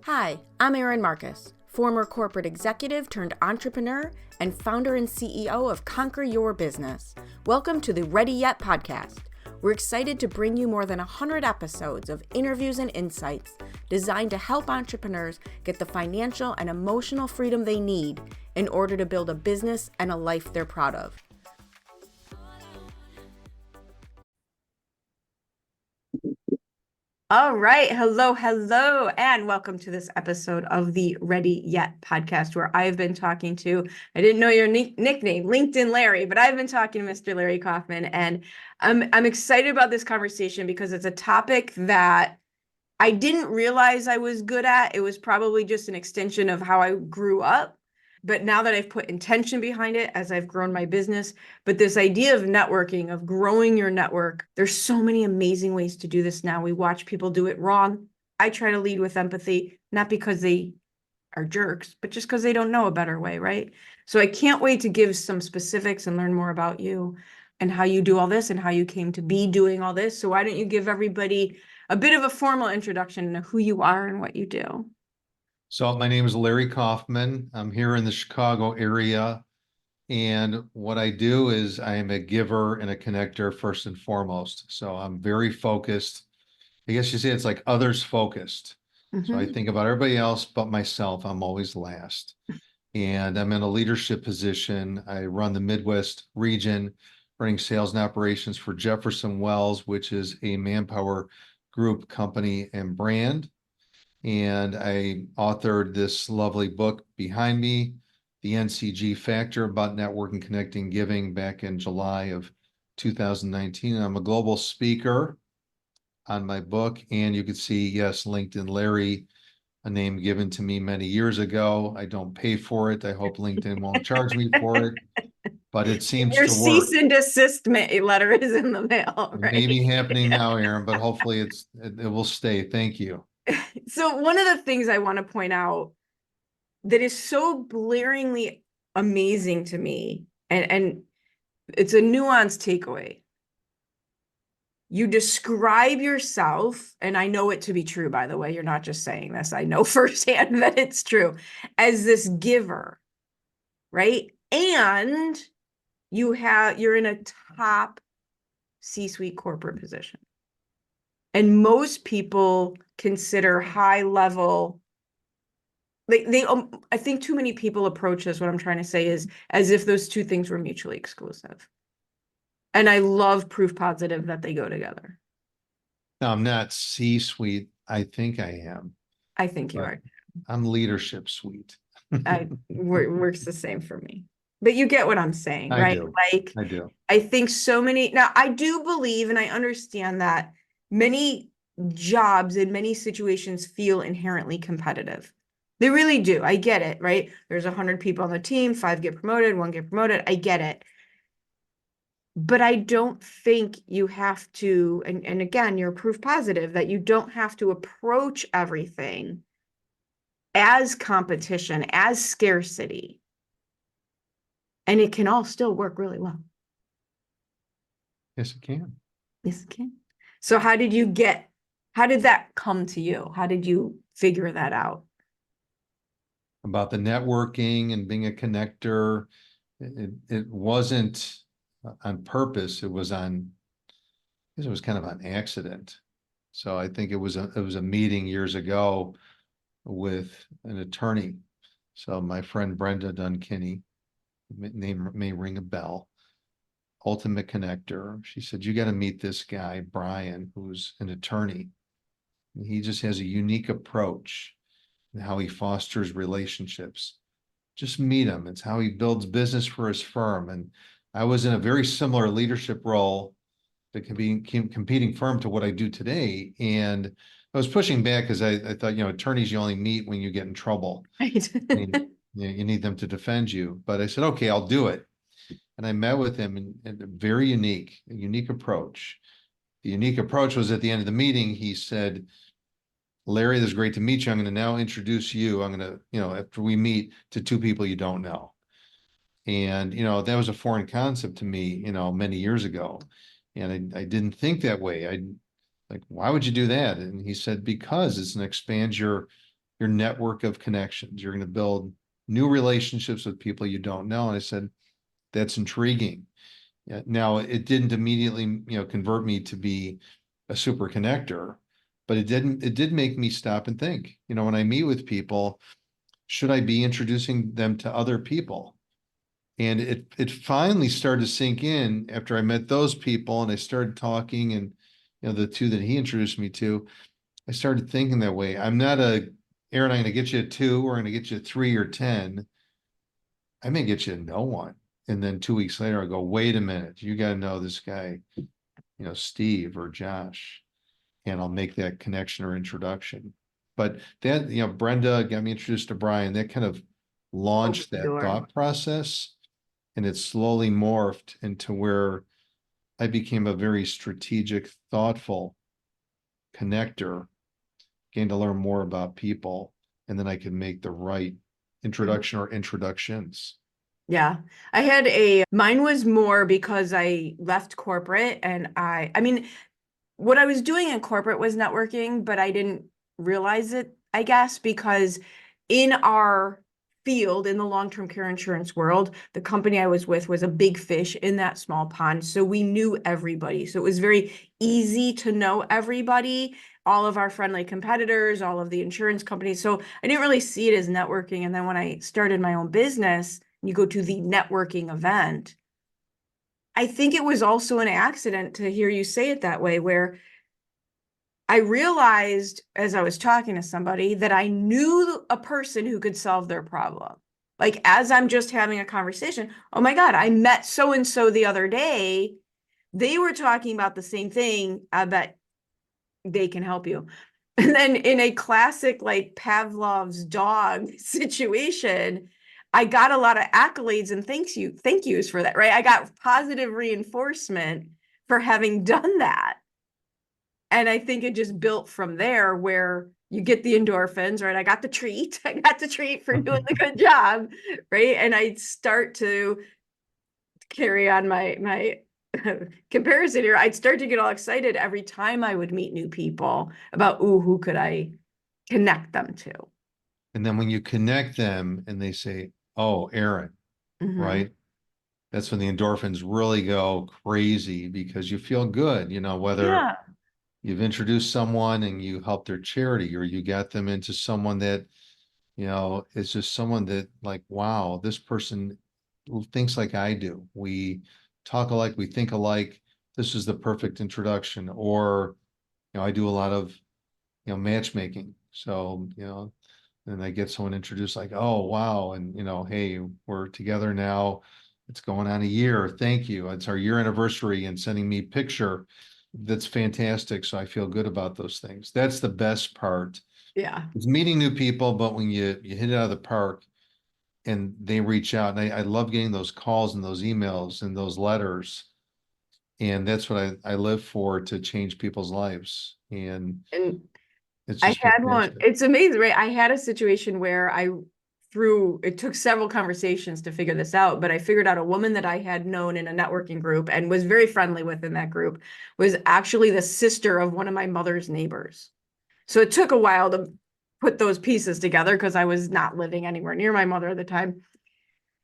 Hi, I'm Erin Marcus, former corporate executive turned entrepreneur and founder and CEO of Conquer Your Business. Welcome to the Ready Yet podcast. We're excited to bring you more than 100 episodes of interviews and insights designed to help entrepreneurs get the financial and emotional freedom they need in order to build a business and a life they're proud of. All right. Hello, and welcome to this episode of the Ready Yet podcast, where I've been talking to, I didn't know your nickname, LinkedIn Larry, but I've been talking to Mr. Larry Kaufman, and I'm excited about this conversation because it's a topic that I didn't realize I was good at. It was probably just an extension of how I grew up. But now that I've put intention behind it as I've grown my business, but this idea of networking, of growing your network, there's so many amazing ways to do this now. We watch people do it wrong. I try to lead with empathy, not because they are jerks, but just because they don't know a better way, right? So I can't wait to give some specifics and learn more about you and how you do all this and how you came to be doing all this. So why don't you give everybody a bit of a formal introduction to who you are and what you do? So my name is Larry Kaufman. I'm here in the Chicago area. And what I do is I am a giver and a connector first and foremost. So I'm very focused. I guess you say it's like others focused. So I think about everybody else but myself. I'm always last. And I'm in a leadership position. I run the Midwest region, running sales and operations for Jefferson Wells, which is a manpower group company and brand. And I authored this lovely book behind me, the NCG Factor, about networking, connecting, giving, back in July of 2019. I'm a global speaker on my book, and you can see, yes, LinkedIn Larry, a name given to me many years ago. I don't pay for it. I hope LinkedIn won't charge me for it, but it seems Your to work. cease and desist letter is in the mail, It right? may be happening now, Erin, but hopefully it will stay. Thank you. So one of the things I want to point out that is so blaringly amazing to me, and it's a nuanced takeaway. You describe yourself, and I know it to be true, by the way, you're not just saying this, I know firsthand that it's true, as this giver, right? And you're in a top C-suite corporate position. And most people consider high level, I think too many people approach this, what I'm trying to say is, as if those two things were mutually exclusive. And I love proof positive that they go together. No, I'm not C-suite. I think I am. I think you are. I'm leadership suite. Works the same for me. But you get what I'm saying, right? I do. I think so many, now I do believe, and I understand that many jobs in many situations feel inherently competitive. They really do. I get it, right? There's 100 people on the team, 5 get promoted, 1 get promoted. I get it. But I don't think you have to, and again, you're proof positive that you don't have to approach everything as competition, as scarcity. And it can all still work really well. Yes, it can. Yes, it can. So how did that come to you? How did you figure that out? About the networking and being a connector, it wasn't on purpose. It was kind of an accident. So I think it was a meeting years ago with an attorney. So my friend Brenda Dunkinney, name may ring a bell, ultimate connector. She said, you got to meet this guy, Brian, who's an attorney. He just has a unique approach in how he fosters relationships. Just meet him. It's how he builds business for his firm. And I was in a very similar leadership role that can be competing firm to what I do today. And I was pushing back because I thought, attorneys you only meet when you get in trouble. Right. I mean, you need them to defend you. But I said, okay, I'll do it. And I met with him, and a very unique approach. The unique approach was at the end of the meeting, he said, Larry, this is great to meet you. I'm going to now introduce you. I'm going to, after we meet, to 2 people you don't know. And, that was a foreign concept to me, many years ago. And I didn't think that way. Why would you do that? And he said, because it's an expands your your network of connections. You're going to build new relationships with people you don't know. And I said, that's intriguing. Yeah, now, it didn't immediately, convert me to be a super connector, but it did make me stop and think, when I meet with people, should I be introducing them to other people? And it finally started to sink in after I met those people and I started talking, and the two that he introduced me to, I started thinking that way. I'm not Erin, I'm going to get you a 2, or I'm going to get you a 3 or 10. I may get you no one. And then 2 weeks later, I go, wait a minute, you got to know this guy, Steve or Josh, and I'll make that connection or introduction. But that, Brenda got me introduced to Brian. That kind of launched that Sure. thought process, and it slowly morphed into where I became a very strategic, thoughtful connector, gained to learn more about people, and then I could make the right introduction or introductions. Yeah, mine was more because I left corporate and I mean, what I was doing in corporate was networking, but I didn't realize it, I guess, because in our field, in the long-term care insurance world, the company I was with was a big fish in that small pond. So we knew everybody. So it was very easy to know everybody, all of our friendly competitors, all of the insurance companies. So I didn't really see it as networking. And then when I started my own business, you go to the networking event. I think it was also an accident to hear you say it that way, where I realized as I was talking to somebody that I knew a person who could solve their problem. Like, as I'm just having a conversation, oh my God, I met so and so the other day. They were talking about the same thing. I bet they can help you. And then in a classic like Pavlov's dog situation, I got a lot of accolades and thank yous for that, right? I got positive reinforcement for having done that. And I think it just built from there, where you get the endorphins, right? I got the treat. I got the treat for doing the good job, right? And I start to carry on my comparison here. I'd start to get all excited every time I would meet new people about, ooh, who could I connect them to? And then when you connect them and they say, oh, Erin, right? That's when the endorphins really go crazy, because you feel good, whether Yeah. you've introduced someone and you help their charity, or you got them into someone that, is just someone that, like, wow, this person thinks like I do. We talk alike, we think alike. This is the perfect introduction. Or, I do a lot of, matchmaking. So, and I get someone introduced like, oh, wow. And, hey, we're together now. It's going on a year. Thank you. It's our year anniversary, and sending me picture. That's fantastic. So I feel good about those things. That's the best part. Yeah. It's meeting new people, but when you hit it out of the park and they reach out, and I love getting those calls and those emails and those letters. And that's what I live for, to change people's lives. And And it's I just had one, fantastic. it's amazing, right? I had a situation where it took several conversations to figure this out, but I figured out a woman that I had known in a networking group and was very friendly with in that group was actually the sister of one of my mother's neighbors. So it took a while to put those pieces together because I was not living anywhere near my mother at the time.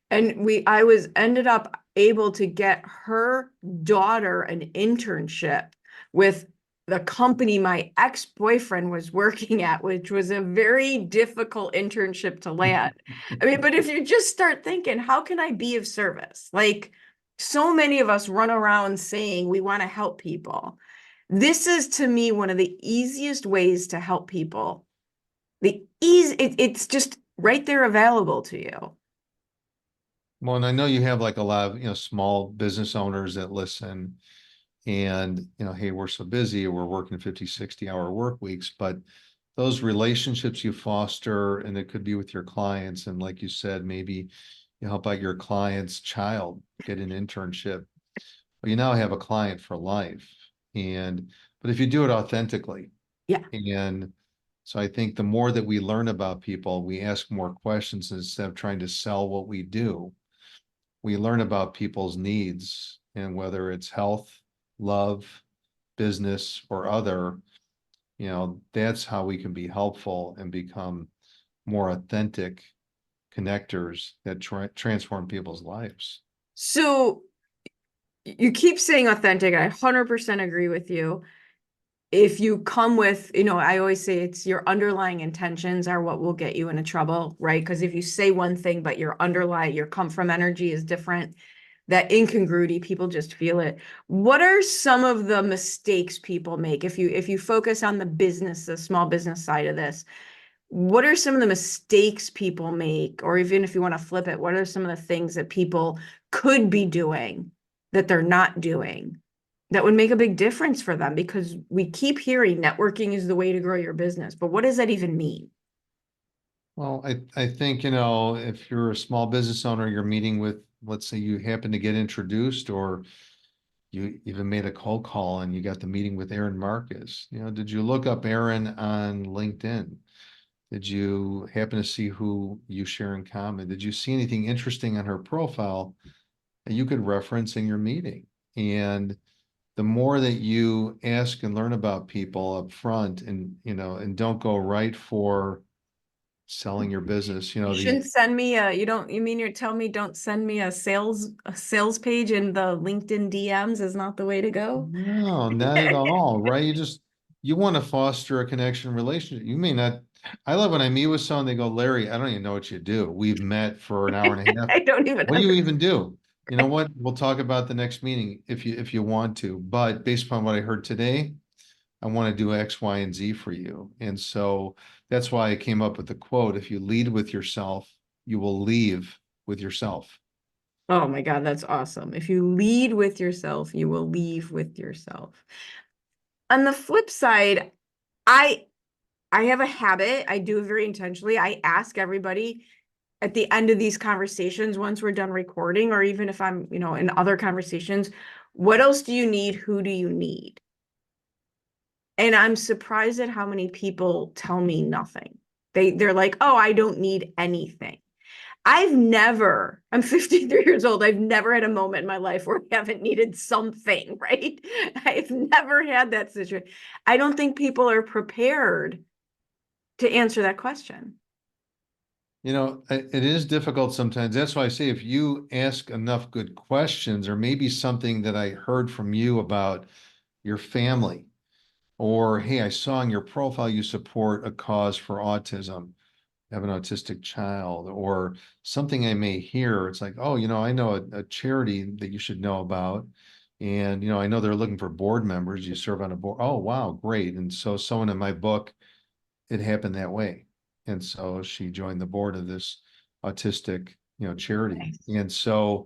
And I was ended up able to get her daughter an internship with the company my ex-boyfriend was working at, which was a very difficult internship to land. I mean, but if you just start thinking, how can I be of service? Like, so many of us run around saying we want to help people. This is, to me, one of the easiest ways to help people. It's just right there available to you. Well, and I know you have like a lot of, small business owners that listen, and, hey, we're so busy, we're working 50, 60-hour work weeks, but those relationships you foster, and it could be with your clients. And like you said, maybe you help out your client's child get an internship. Well, you now have a client for life. But if you do it authentically, Yeah. and so I think the more that we learn about people, we ask more questions instead of trying to sell what we do. We learn about people's needs, and whether it's health, love, business, or other, that's how we can be helpful and become more authentic connectors that transform people's lives. So you keep saying authentic. I 100% agree with you. If you come with, I always say it's your underlying intentions are what will get you into trouble, right? Because if you say one thing, but your come from energy is different, that incongruity, people just feel it. What are some of the mistakes people make? If you focus on the small business side of this, what are some of the mistakes people make? Or even if you want to flip it, what are some of the things that people could be doing that they're not doing that would make a big difference for them? Because we keep hearing networking is the way to grow your business, but what does that even mean? Well, I think, if you're a small business owner, you're meeting with, let's say you happen to get introduced, or you even made a cold call and you got the meeting with Erin Marcus. Did you look up Erin on LinkedIn? Did you happen to see who you share in common? Did you see anything interesting on her profile that you could reference in your meeting? And the more that you ask and learn about people up front, and don't go right for selling your business, You shouldn't send me you mean you're telling me don't send me a sales page in the LinkedIn DMs is not the way to go? no, not at all, right? You want to foster a connection relationship. You may not, I love when I meet with someone, they go, Larry, I don't even know what you do. We've met for an hour and a half. I don't even What do you even do? You know what? We'll talk about the next meeting if you want to, but based upon what I heard today, I want to do X, Y, and Z for you. And so that's why I came up with the quote, if you lead with yourself, you will leave with yourself. Oh my God, that's awesome. If you lead with yourself, you will leave with yourself. On the flip side, I I have a habit, I do it very intentionally. I ask everybody at the end of these conversations, once we're done recording, or even if I'm, in other conversations, what else do you need? Who do you need? And I'm surprised at how many people tell me nothing. They're like, "Oh, I don't need anything." I'm 53 years old. I've never had a moment in my life where I haven't needed something, right? I've never had that situation. I don't think people are prepared to answer that question. It is difficult sometimes. That's why I say if you ask enough good questions, or maybe something that I heard from you about your family, or hey, I saw in your profile you support a cause for autism, have an autistic child, or something I may hear. It's like, oh, I know a charity that you should know about. And, I know they're looking for board members. You serve on a board. Oh, wow, great. And so someone in my book, it happened that way. And so she joined the board of this autistic, charity. Nice. And so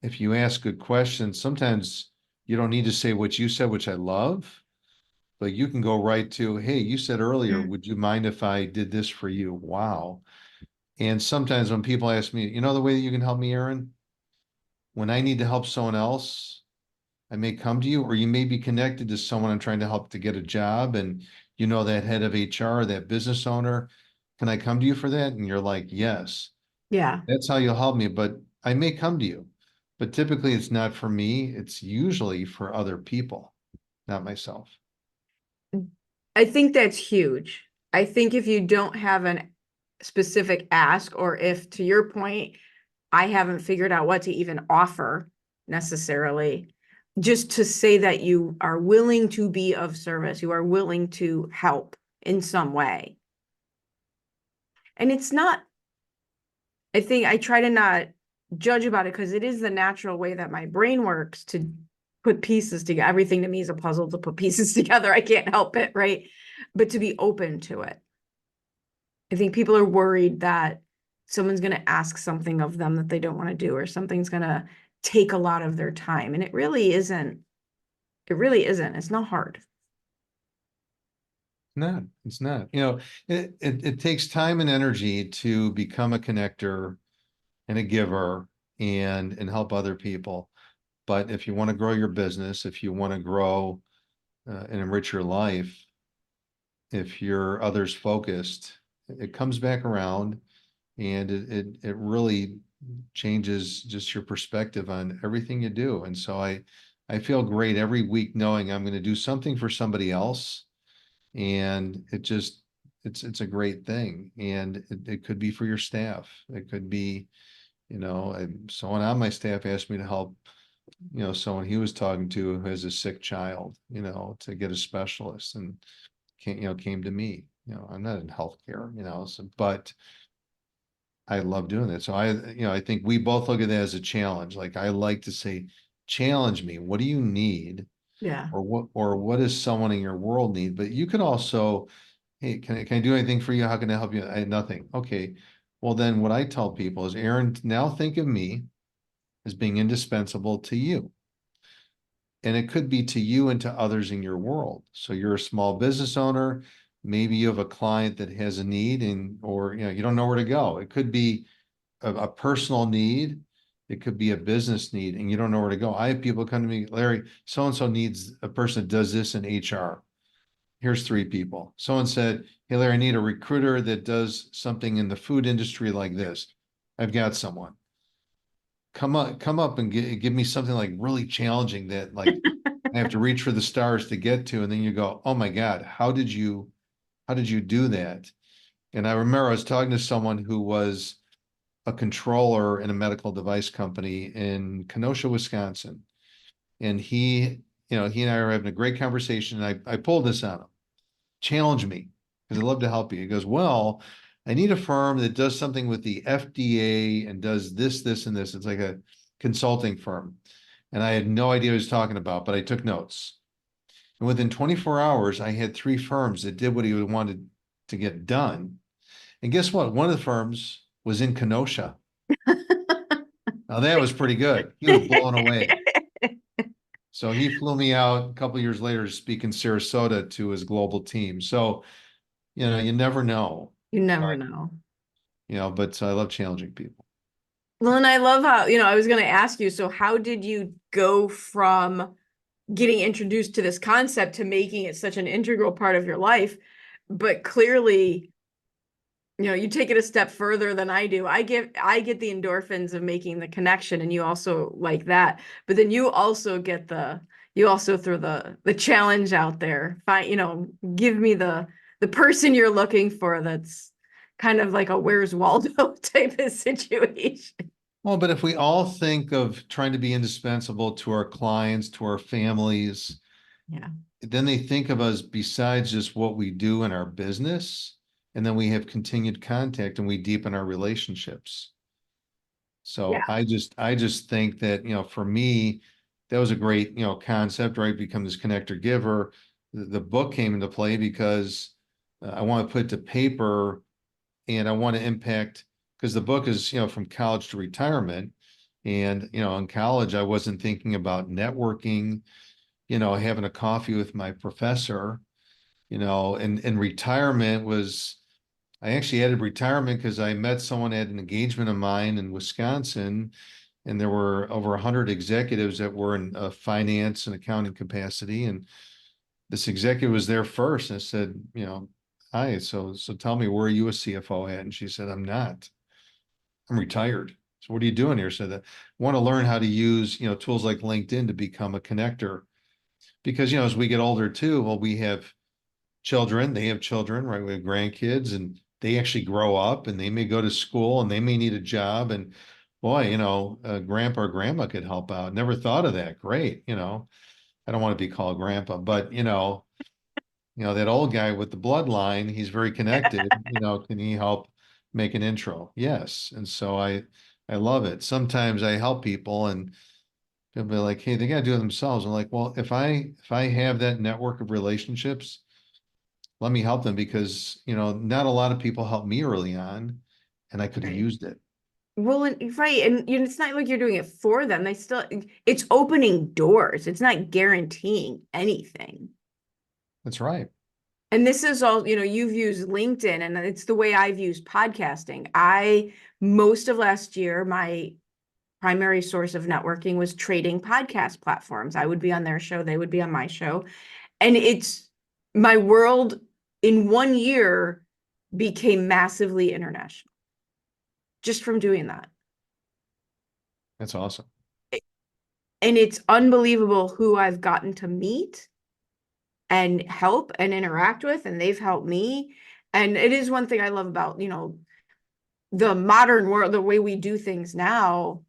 if you ask good questions, sometimes you don't need to say what you said, which I love, but you can go right to, hey, you said earlier, Mm. would you mind if I did this for you? Wow. And sometimes when people ask me, the way that you can help me, Erin, when I need to help someone else, I may come to you, or you may be connected to someone I'm trying to help to get a job, and that head of HR, that business owner, can I come to you for that? And you're like, yes, Yeah. that's how you'll help me, but I may come to you. But typically it's not for me. It's usually for other people, not myself. I think that's huge. I think if you don't have an specific ask, or if, to your point, I haven't figured out what to even offer necessarily, just to say that you are willing to be of service, you are willing to help in some way. And it's not, I think I try to not judge about it because it is the natural way that my brain works to put pieces together. Everything to me is a puzzle to put pieces together. I can't help it, right? But to be open to it. I think people are worried that someone's going to ask something of them that they don't want to do, or something's going to take a lot of their time. And it really isn't. It really isn't. It's not hard. No, it's not. It takes time and energy to become a connector and a giver, and help other people. But if you want to grow your business, if you want to grow and enrich your life, if you're others focused, it comes back around, and it really changes just your perspective on everything you do. And so I feel great every week knowing I'm going to do something for somebody else, and it's a great thing. And it could be for your staff. It could be, someone on my staff asked me to help, someone he was talking to who has a sick child, to get a specialist, and came to me. I'm not in healthcare, but I love doing that. So I think we both look at that as a challenge. Like, I like to say, challenge me. What do you need? Yeah. Or what does someone in your world need? But you could also, hey, can I do anything for you? How can I help you? Nothing. Okay. Well, then what I tell people is, Erin, now think of me as being indispensable to you. And it could be to you and to others in your world. So you're a small business owner. Maybe you have a client that has a need, or you don't know where to go. It could be a personal need. It could be a business need, and you don't know where to go. I have people come to me, Larry, so-and-so needs a person that does this in HR. Here's 3 people. Someone said, hey, Larry, I need a recruiter that does something in the food industry like this. I've got someone. Come up and give me something like really challenging that, like, I have to reach for the stars to get to. And then you go, oh my God, how did you do that? And I remember I was talking to someone who was a controller in a medical device company in Kenosha, Wisconsin. And he and I are having a great conversation. And I pulled this on him. Challenge me, because I'd love to help you. He goes, well, I need a firm that does something with the FDA and does this, this, and this. It's like a consulting firm. And I had no idea what he was talking about, but I took notes. And within 24 hours, I had 3 firms that did what he wanted to get done. And guess what? One of the firms was in Kenosha. Now that was pretty good. He was blown away. So he flew me out a couple of years later to speak in Sarasota to his global team. So, you never know. You never know. But I love challenging people. Well, and I love how, I was going to ask you, so how did you go from getting introduced to this concept to making it such an integral part of your life? But clearly, you take it a step further than I do. I get the endorphins of making the connection, and you also like that. But then you also throw the challenge out there. Give me the person you're looking for that's kind of like a Where's Waldo type of situation. Well, but if we all think of trying to be indispensable to our clients, to our families, Yeah. then they think of us besides just what we do in our business, and then we have continued contact and we deepen our relationships. So Yeah. I just think that, for me, that was a great, concept, right? Become this connector giver. The book came into play because I want to put to paper, and I want to impact, because the book is, from college to retirement. And, in college, I wasn't thinking about networking, having a coffee with my professor, and retirement was, I actually added retirement because I met someone at an engagement of mine in Wisconsin, and there were over 100 executives that were in finance and accounting capacity. And this executive was there first, and I said, hi, so tell me, where are you a CFO at? And she said, I'm not. I'm retired. So what are you doing here? So that I want to learn how to use, tools like LinkedIn to become a connector. Because, as we get older too, well, we have children, they have children, right? We have grandkids, and they actually grow up, and they may go to school, and they may need a job. And boy, grandpa or grandma could help out. Never thought of that. Great. I don't want to be called grandpa, but that old guy with the bloodline, he's very connected. Can he help make an intro? Yes. And so I love it. Sometimes I help people, and they'll be like, hey, they got to do it themselves. I'm like, well, if I have that network of relationships, let me help them, because, not a lot of people helped me early on, and I could have Right. used it. Well, right. And it's not like you're doing it for them. It's opening doors. It's not guaranteeing anything. That's right. And this is all, you've used LinkedIn, and it's the way I've used podcasting. Most of last year, my primary source of networking was trading podcast platforms. I would be on their show, they would be on my show. And it's my world in 1 year became massively international just from doing that. That's awesome. And it's unbelievable who I've gotten to meet and help and interact with, and they've helped me. And it is one thing I love about, the modern world, the way we do things now.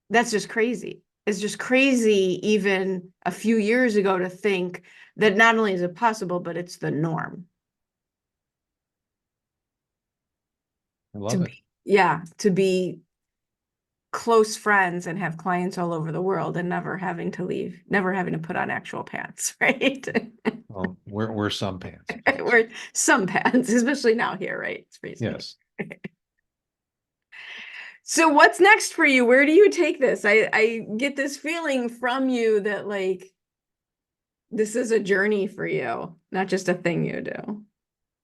That's just crazy. It's just crazy even a few years ago to think that not only is it possible, but it's the norm. I To love it. be, yeah, to be close friends and have clients all over the world and never having to leave, never having to put on actual pants, right? Well, we're some pants. We're some pants, especially now here, right? It's freezing. Yes. So what's next for you? Where do you take this? I get this feeling from you that like this is a journey for you, not just a thing you do.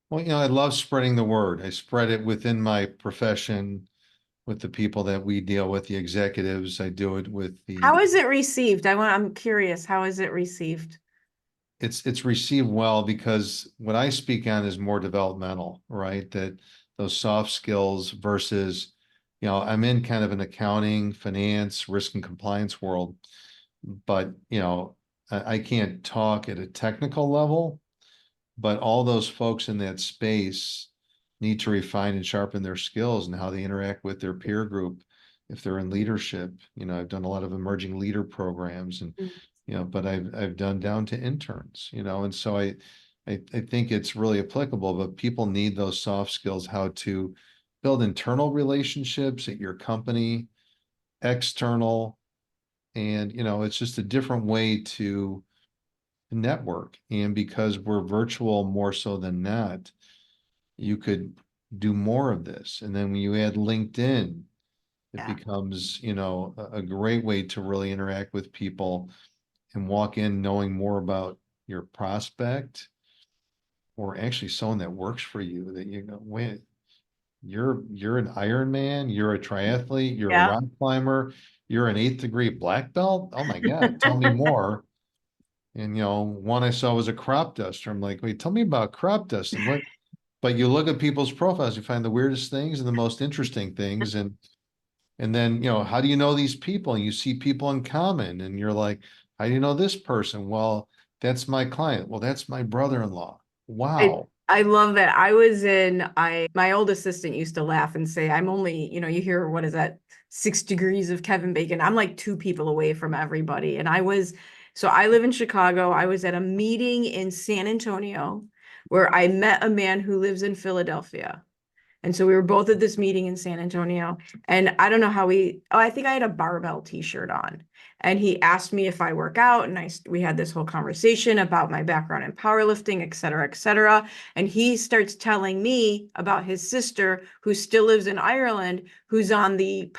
Well, I love spreading the word. I spread it within my profession with the people that we deal with, the executives. I do it with How the, is it received? I'm curious, how is it received? it's received well because what I speak on is more developmental, right? That those soft skills versus, I'm in kind of an accounting, finance, risk and compliance world, but I can't talk at a technical level, but all those folks in that space need to refine and sharpen their skills and how they interact with their peer group if they're in leadership. I've done a lot of emerging leader programs and Mm. but I've done down to interns, and so I think it's really applicable, but people need those soft skills, how to build internal relationships at your company, external, and it's just a different way to network. And because we're virtual more so than not, you could do more of this. And then when you add LinkedIn, it Yeah. becomes, a great way to really interact with people and walk in knowing more about your prospect or actually someone that works for you that you go, wait, you're an Ironman, you're a triathlete, you're a Yeah. rock climber, you're an eighth degree black belt. Oh my God, tell me more. And one I saw was a crop duster. I'm like, wait, tell me about crop dusting. What? But you look at people's profiles, you find the weirdest things and the most interesting things. And then, how do you know these people? And you see people in common and you're like, how do you know this person? Well, that's my client. Well, that's my brother-in-law. I Wow. I love that. My old assistant used to laugh and say, I'm only, you hear what is that, 6 degrees of Kevin Bacon. I'm like 2 people away from everybody. So I live in Chicago. I was at a meeting in San Antonio where I met a man who lives in Philadelphia. And so we were both at this meeting in San Antonio. And I don't know how I think I had a barbell t-shirt on. And he asked me if I work out. And we had this whole conversation about my background in powerlifting, et cetera, et cetera. And he starts telling me about his sister who still lives in Ireland, who's on the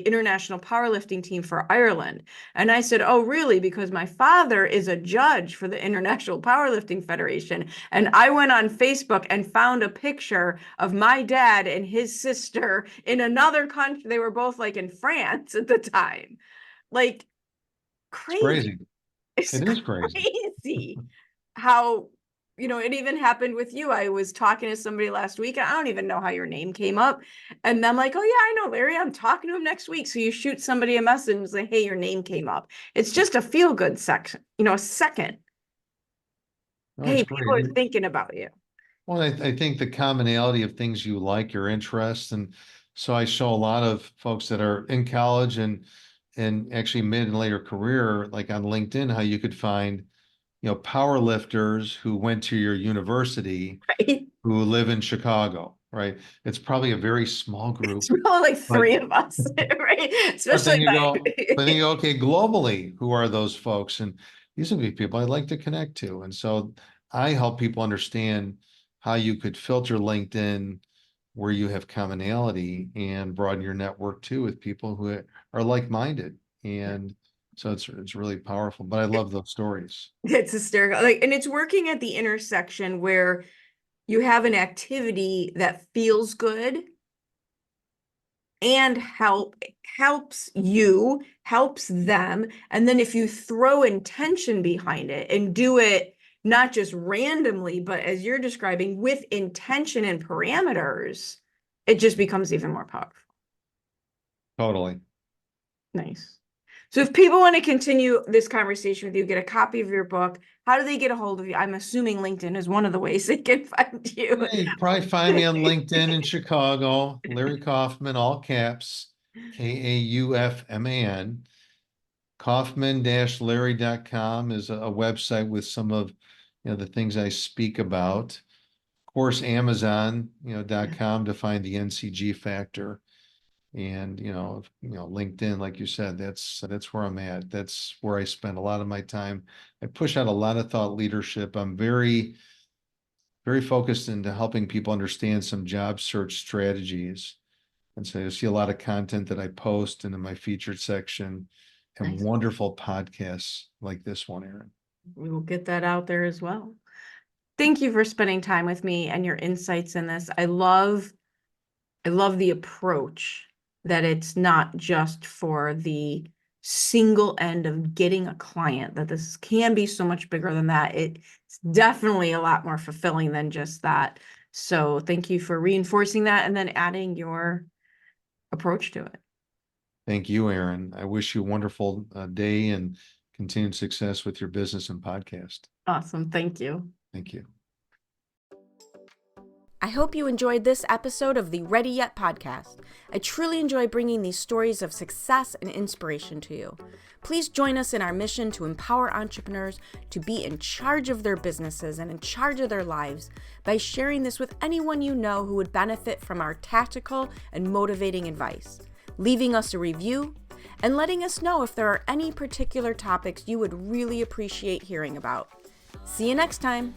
international powerlifting team for Ireland. And I said, oh, really? Because my father is a judge for the International Powerlifting Federation. And I went on Facebook and found a picture of my dad and his sister in another country. They were both like in France at the time. Like It's crazy. crazy. It's It is crazy. crazy how, it even happened with you. I was talking to somebody last week, and I don't even know how your name came up. And I'm like, oh, yeah, I know Larry. I'm talking to him next week. So you shoot somebody a message and say, hey, your name came up. It's just a feel good section, a second. No, it's Hey, great. people are thinking about you. Well, I think the commonality of things you like, your interests, and so I show a lot of folks that are in college and actually mid and later career, like on LinkedIn, how you could find, power lifters who went to your university Right? who live in Chicago, right? It's probably a very small It's group, probably like but three of us, right? but Especially but then by you go, okay, globally, who are those folks? And these would be people I'd like to connect to. And so I help people understand how you could filter LinkedIn where you have commonality and broaden your network too with people who are like-minded. And so it's really powerful. But I love those stories. it's hysterical. Like, and it's working at the intersection where you have an activity that feels good and helps them. And then if you throw intention behind it and do it not just randomly, but as you're describing, with intention and parameters, it just becomes even more powerful. Totally. Nice. So if people want to continue this conversation with you, get a copy of your book, how do they get a hold of you? I'm assuming LinkedIn is one of the ways they can find you. You can probably find me on LinkedIn in Chicago, Larry Kaufman, all caps, Kaufman. Kaufman-larry.com is a website with some of the things I speak about. Of course, Amazon, .com to find the NCG Factor. And LinkedIn, like you said, that's where I'm at. That's where I spend a lot of my time. I push out a lot of thought leadership. I'm very, very focused into helping people understand some job search strategies. And so you'll see a lot of content that I post into my featured section and Nice. wonderful podcasts like this one, Erin. We will get that out there as well. Thank you for spending time with me and your insights in this. I love the approach that it's not just for the single end of getting a client, that this can be so much bigger than that. It's definitely a lot more fulfilling than just that. So thank you for reinforcing that and then adding your approach to it. Thank you, Erin. I wish you a wonderful day and continued success with your business and podcast. Awesome. Thank you. Thank you. I hope you enjoyed this episode of the Ready Yet podcast. I truly enjoy bringing these stories of success and inspiration to you. Please join us in our mission to empower entrepreneurs to be in charge of their businesses and in charge of their lives by sharing this with anyone you know who would benefit from our tactical and motivating advice, leaving us a review, and letting us know if there are any particular topics you would really appreciate hearing about. See you next time.